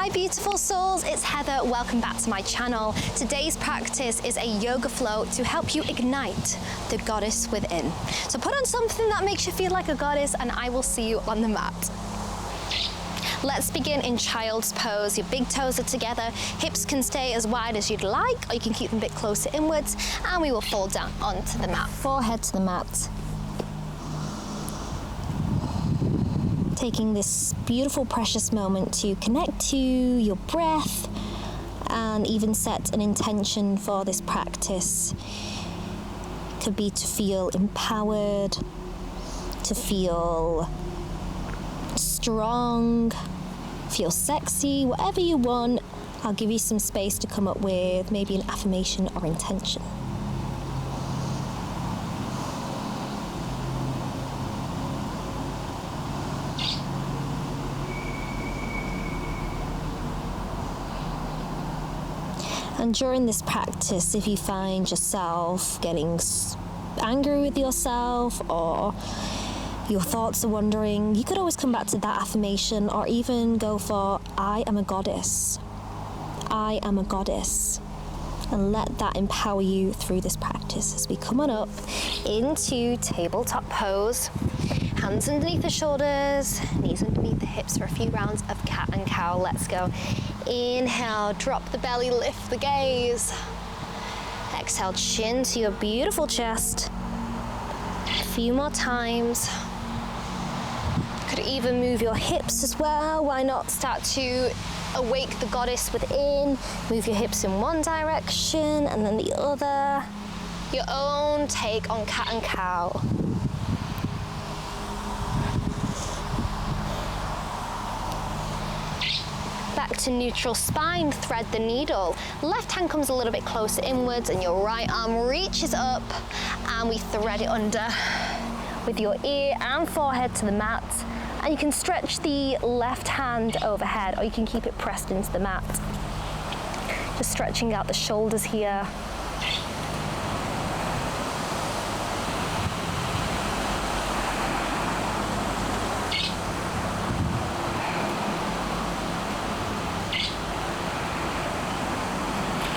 Hi beautiful souls, it's Heather. Welcome back to my channel. Today's practice is a yoga flow to help you ignite the goddess within. So put on something that makes you feel like a goddess and I will see you on the mat. Let's begin in child's pose. Your big toes are together, hips can stay as wide as you'd like, or you can keep them a bit closer inwards, and we will fall down onto the mat. Forehead to the mat. Taking this beautiful, precious moment to connect to your breath and even set an intention for this practice. Could be to feel empowered, to feel strong, feel sexy, whatever you want. I'll give you some space to come up with maybe an affirmation or intention. And during this practice, if you find yourself getting angry with yourself or your thoughts are wandering, you could always come back to that affirmation or even go for, I am a goddess. I am a goddess. And let that empower you through this practice as we come on up into tabletop pose. Hands underneath the shoulders, knees underneath the hips for a few rounds of cat and cow. Let's go. Inhale, drop the belly, lift the gaze. Exhale, chin to your beautiful chest. A few more times. Could even move your hips as well. Why not start to awake the goddess within? Move your hips in one direction and then the other. Your own take on cat and cow. Back to neutral spine, thread the needle. Left hand comes a little bit closer inwards and your right arm reaches up and we thread it under with your ear and forehead to the mat. And you can stretch the left hand overhead or you can keep it pressed into the mat. Just stretching out the shoulders here.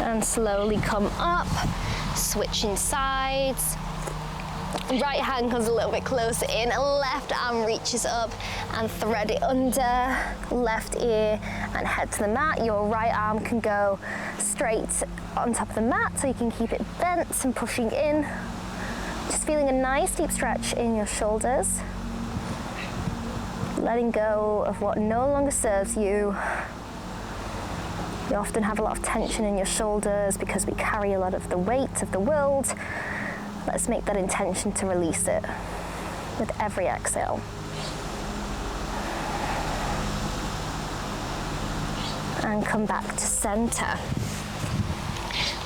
And slowly come up, switching sides. Right hand comes a little bit closer in, left arm reaches up and thread it under, left ear and head to the mat. Your right arm can go straight on top of the mat so you can keep it bent and pushing in. Just feeling a nice deep stretch in your shoulders. Letting go of what no longer serves you. You often have a lot of tension in your shoulders because we carry a lot of the weight of the world. Let's make that intention to release it with every exhale. And come back to center.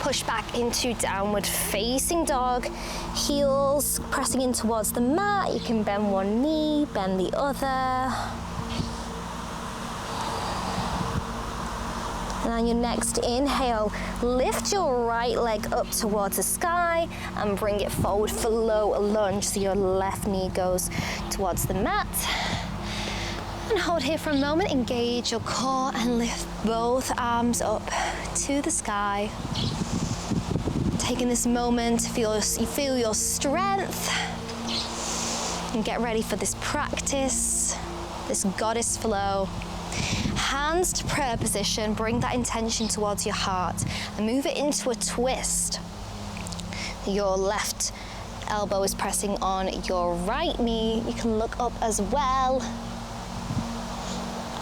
Push back into downward facing dog. Heels pressing in towards the mat. You can bend one knee, bend the other. And on your next inhale, lift your right leg up towards the sky and bring it forward for low lunge. So your left knee goes towards the mat. And hold here for a moment, engage your core and lift both arms up to the sky. Taking this moment to feel your strength and get ready for this practice, this goddess flow. Hands to prayer position, bring that intention towards your heart and move it into a twist. Your left elbow is pressing on your right knee. You can look up as well.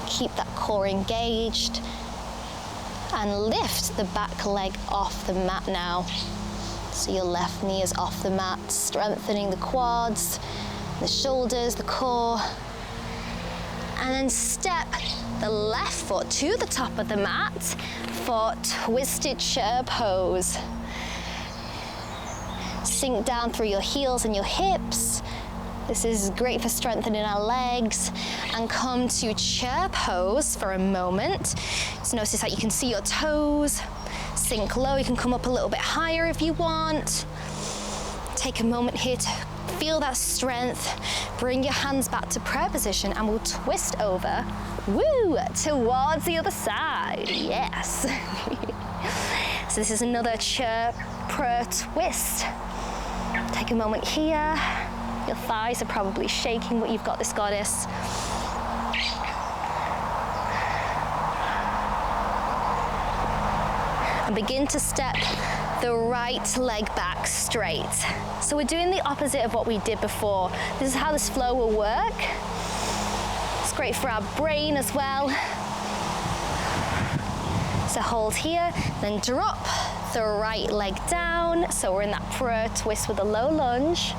Keep that core engaged and lift the back leg off the mat now. So your left knee is off the mat, strengthening the quads, the shoulders, the core. And then step the left foot to the top of the mat for twisted chair pose. Sink down through your heels and your hips. This is great for strengthening our legs. And come to chair pose for a moment. So notice that you can see your toes. Sink low, you can come up a little bit higher if you want. Take a moment here to feel that strength, bring your hands back to prayer position and we'll twist over, woo, towards the other side, yes. So this is another prayer twist. Take a moment here. Your thighs are probably shaking, but you've got this, goddess. And begin to step the right leg back straight. So we're doing the opposite of what we did before. This is how this flow will work. It's great for our brain as well. So hold here, then drop the right leg down. So we're in that prayer twist with a low lunge.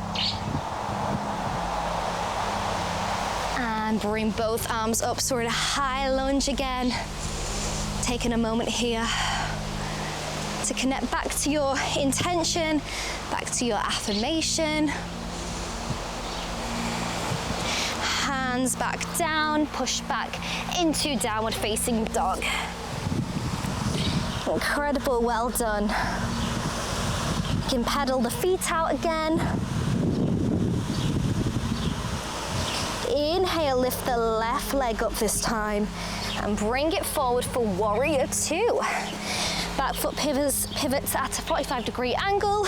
And bring both arms up, so we're in a high lunge again. Taking a moment here to connect back to your intention, back to your affirmation. Hands back down, push back into downward facing dog. Incredible, well done. You can pedal the feet out again. Inhale, lift the left leg up this time and bring it forward for warrior two. Back foot pivots at a 45-degree angle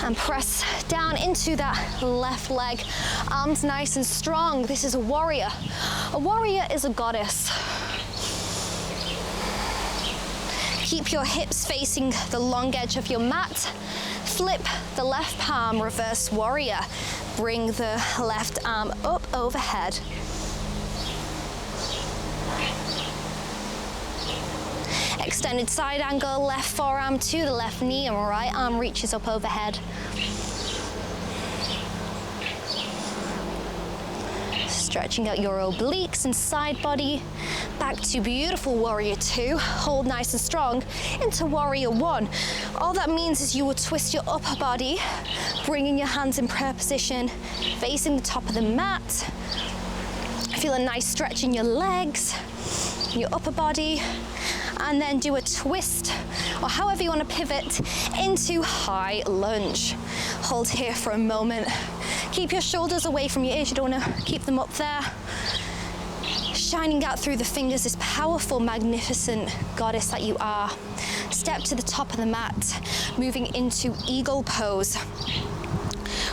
and press down into that left leg. Arms nice and strong. This is a warrior. A warrior is a goddess. Keep your hips facing the long edge of your mat. Flip the left palm, reverse warrior. Bring the left arm up overhead. Extended side angle, left forearm to the left knee and right arm reaches up overhead. Stretching out your obliques and side body. Back to beautiful warrior two. Hold nice and strong into warrior one. All that means is you will twist your upper body, bringing your hands in prayer position, facing the top of the mat. Feel a nice stretch in your legs, your upper body, and then do a twist, or however you want to pivot, into high lunge. Hold here for a moment. Keep your shoulders away from your ears, you don't want to keep them up there. Shining out through the fingers, this powerful, magnificent goddess that you are. Step to the top of the mat, moving into eagle pose.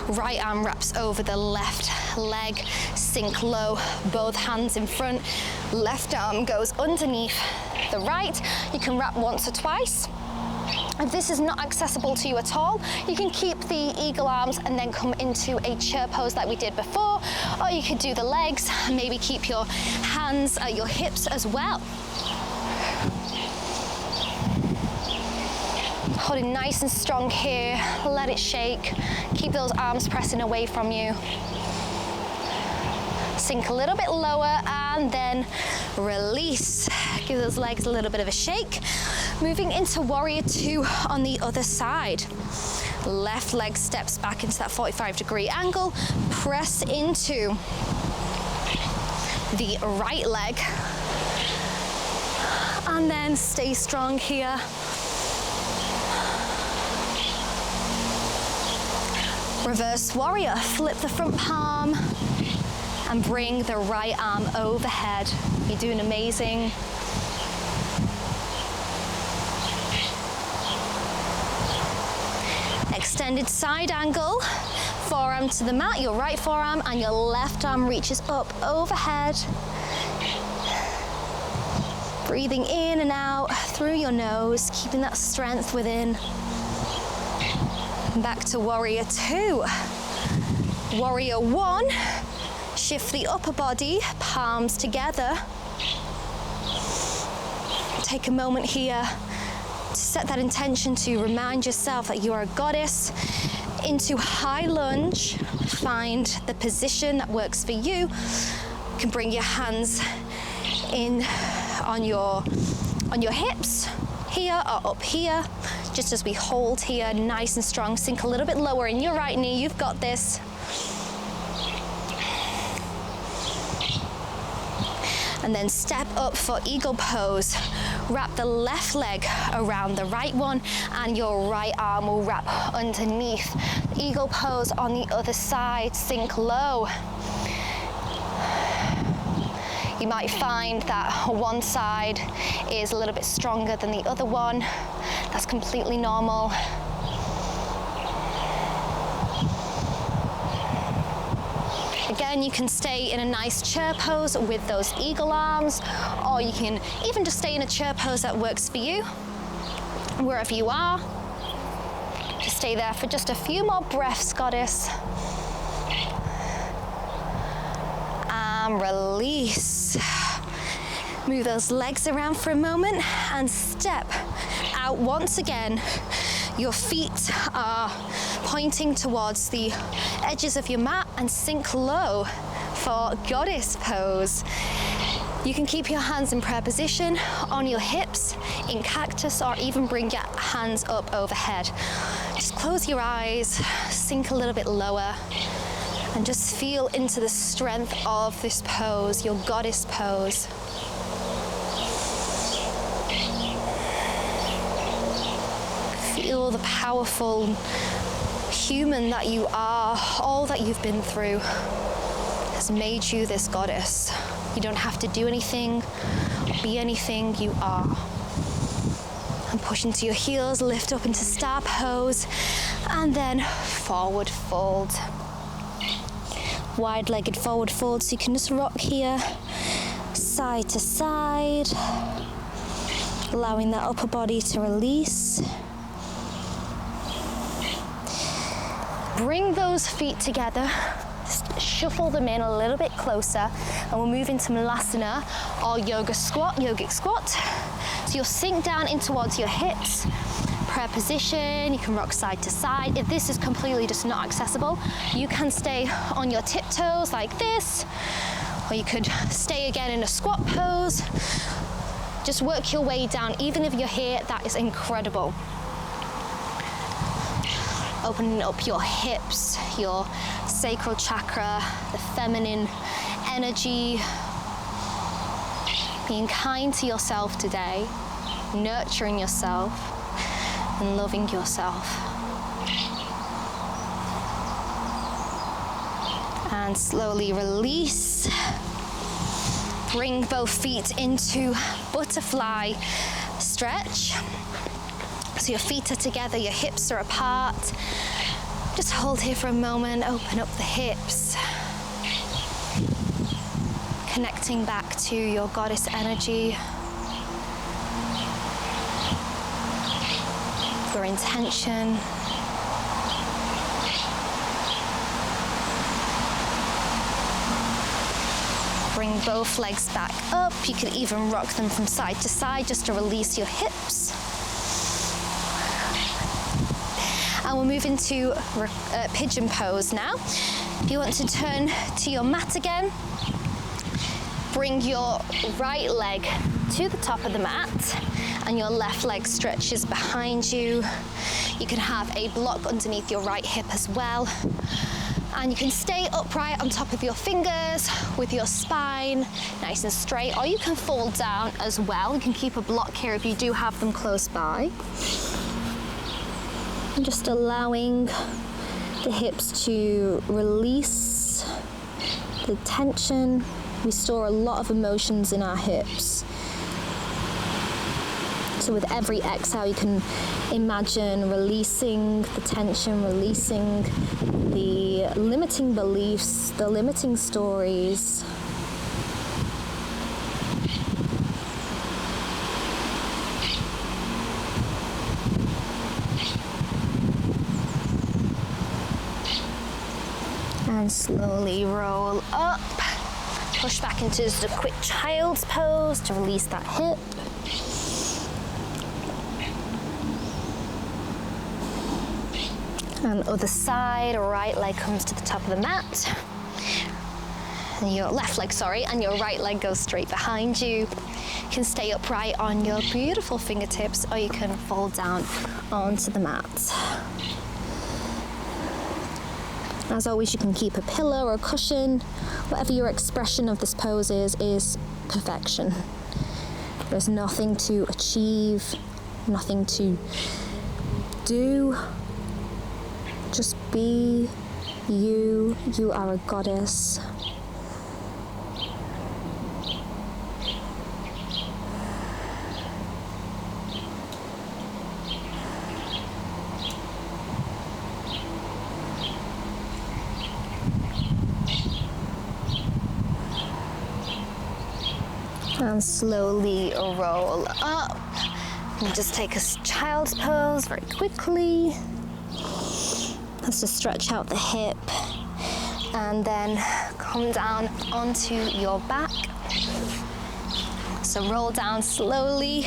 Right arm wraps over the left leg, sink low, both hands in front. Left arm goes underneath the right. You can wrap once or twice. If this is not accessible to you at all, you can keep the eagle arms and then come into a chair pose like we did before, or you could do the legs and maybe keep your hands at your hips as well. Holding nice and strong here, let it shake. Keep those arms pressing away from you. Sink a little bit lower and then release. Give those legs a little bit of a shake. Moving into warrior two on the other side. Left leg steps back into that 45-degree angle. Press into the right leg. And then stay strong here. Reverse warrior, flip the front palm and bring the right arm overhead. You're doing amazing. Extended side angle, forearm to the mat, your right forearm and your left arm reaches up overhead. Breathing in and out through your nose, keeping that strength within. Back to warrior two. Warrior one, shift the upper body, palms together. Take a moment here to set that intention to remind yourself that you are a goddess. Into high lunge, find the position that works for you. You can bring your hands in on your hips, here or up here, just as we hold here, nice and strong. Sink a little bit lower in your right knee, you've got this. And then step up for eagle pose. Wrap the left leg around the right one and your right arm will wrap underneath. Eagle pose on the other side, sink low. You might find that one side is a little bit stronger than the other one. That's completely normal. Again, you can stay in a nice chair pose with those eagle arms, or you can even just stay in a chair pose that works for you, wherever you are. Just stay there for just a few more breaths, goddess. And release. Move those legs around for a moment and step out once again. Your feet are pointing towards the edges of your mat and sink low for goddess pose. You can keep your hands in prayer position on your hips in cactus, or even bring your hands up overhead. Just close your eyes, sink a little bit lower, and just feel into the strength of this pose, your goddess pose. Feel the powerful human that you are. All that you've been through has made you this goddess. You don't have to do anything, be anything, you are. And push into your heels, lift up into star pose, and then forward fold. Wide-legged forward fold, so you can just rock here, side to side, allowing that upper body to release. Bring those feet together, just shuffle them in a little bit closer, and we'll move into Malasana or yogic squat. So you'll sink down in towards your hips, prayer position, you can rock side to side. If this is completely just not accessible, you can stay on your tiptoes like this, or you could stay again in a squat pose. Just work your way down. Even if you're here, that is incredible. Opening up your hips, your sacral chakra, the feminine energy. Being kind to yourself today, nurturing yourself, and loving yourself. And slowly release. Bring both feet into butterfly stretch. So your feet are together, your hips are apart. Just hold here for a moment, open up the hips. Connecting back to your goddess energy. Your intention. Bring both legs back up. You can even rock them from side to side just to release your hips. And we'll move into pigeon pose now. If you want to turn to your mat again, bring your right leg to the top of the mat and your left leg stretches behind you. You can have a block underneath your right hip as well. And you can stay upright on top of your fingers with your spine nice and straight, or you can fold down as well. You can keep a block here if you do have them close by. And just allowing the hips to release the tension. We store a lot of emotions in our hips. So with every exhale, you can imagine releasing the tension, releasing the limiting beliefs, the limiting stories. And slowly roll up. Push back into just a quick child's pose to release that hip. And other side, right leg comes to the top of the mat. And your left leg, and your right leg goes straight behind you. You can stay upright on your beautiful fingertips, or you can fold down onto the mat. As always, you can keep a pillow or a cushion. Whatever your expression of this pose is perfection. There's nothing to achieve, nothing to do. Just be you. You are a goddess. And slowly roll up. And just take a child's pose very quickly. Let's just stretch out the hip. And then come down onto your back. So roll down slowly.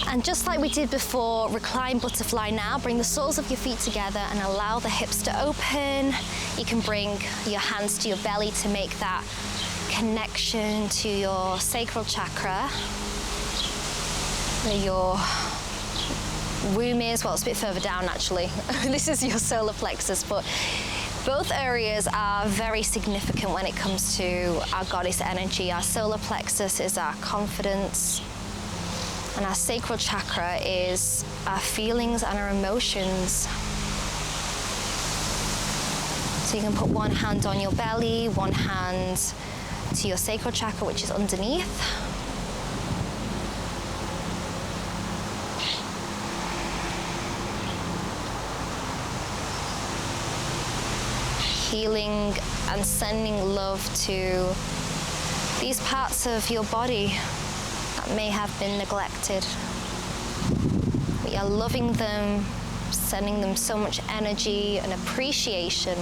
And just like we did before, recline butterfly now. Bring the soles of your feet together and allow the hips to open. You can bring your hands to your belly to make that connection to your sacral chakra, where your womb is. Well, it's a bit further down actually. This is your solar plexus, but both areas are very significant when it comes to our goddess energy. Our solar plexus is our confidence, and our sacral chakra is our feelings and our emotions. So you can put one hand on your belly, one hand to your sacral chakra, which is underneath. Healing and sending love to these parts of your body that may have been neglected. We are loving them, sending them so much energy and appreciation.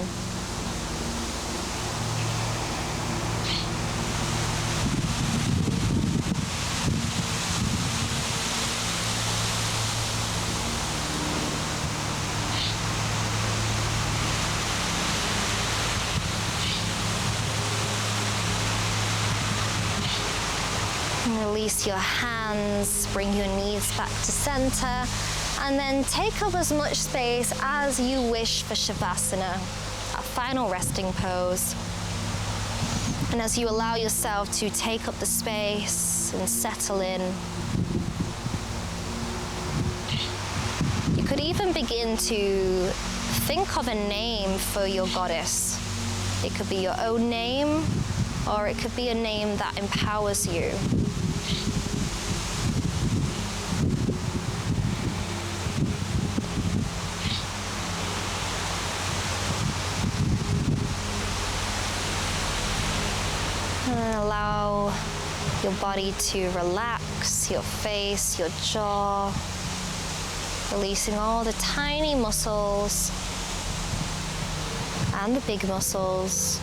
Release your hands, bring your knees back to center, and then take up as much space as you wish for Shavasana, our final resting pose. And as you allow yourself to take up the space and settle in, you could even begin to think of a name for your goddess. It could be your own name, or it could be a name that empowers you. And allow your body to relax, your face, your jaw, releasing all the tiny muscles and the big muscles,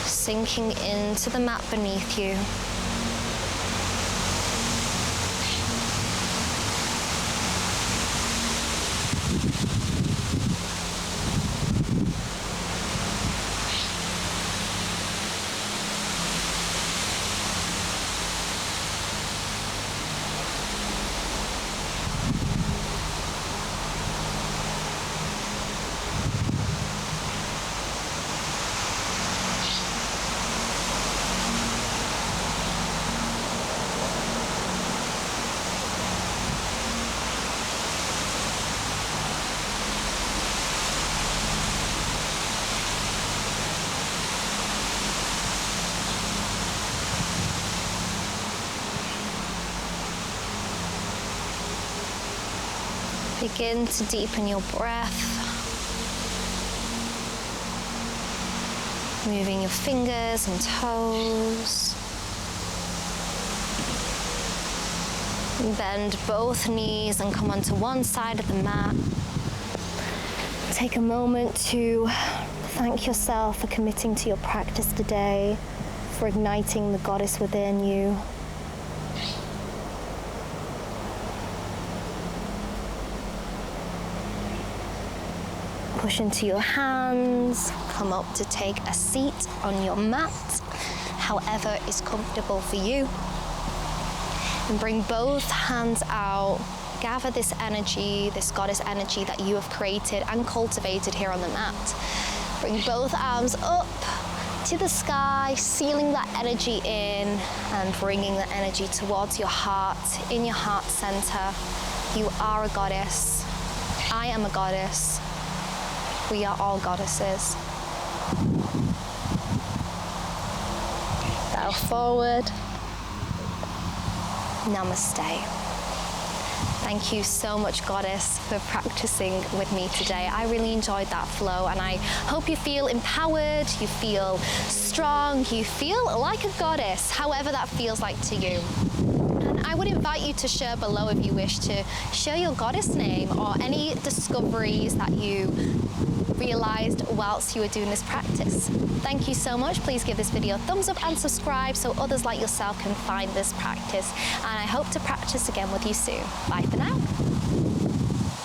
sinking into the mat beneath you. Begin to deepen your breath, moving your fingers and toes. Bend both knees and come onto one side of the mat. Take a moment to thank yourself for committing to your practice today, for igniting the goddess within you. Push into your hands, come up to take a seat on your mat, however is comfortable for you. And bring both hands out, gather this energy, this goddess energy that you have created and cultivated here on the mat. Bring both arms up, to the sky, sealing that energy in and bringing the energy towards your heart, in your heart center. You are a goddess. I am a goddess. We are all goddesses. Bow forward. Namaste. Thank you so much, Goddess, for practicing with me today. I really enjoyed that flow, and I hope you feel empowered, you feel strong, you feel like a goddess, however that feels like to you. And I would invite you to share below, if you wish, to share your goddess name or any discoveries that you realized whilst you were doing this practice. Thank you so much. Please give this video a thumbs up and subscribe so others like yourself can find this practice. And I hope to practice again with you soon. Bye for now.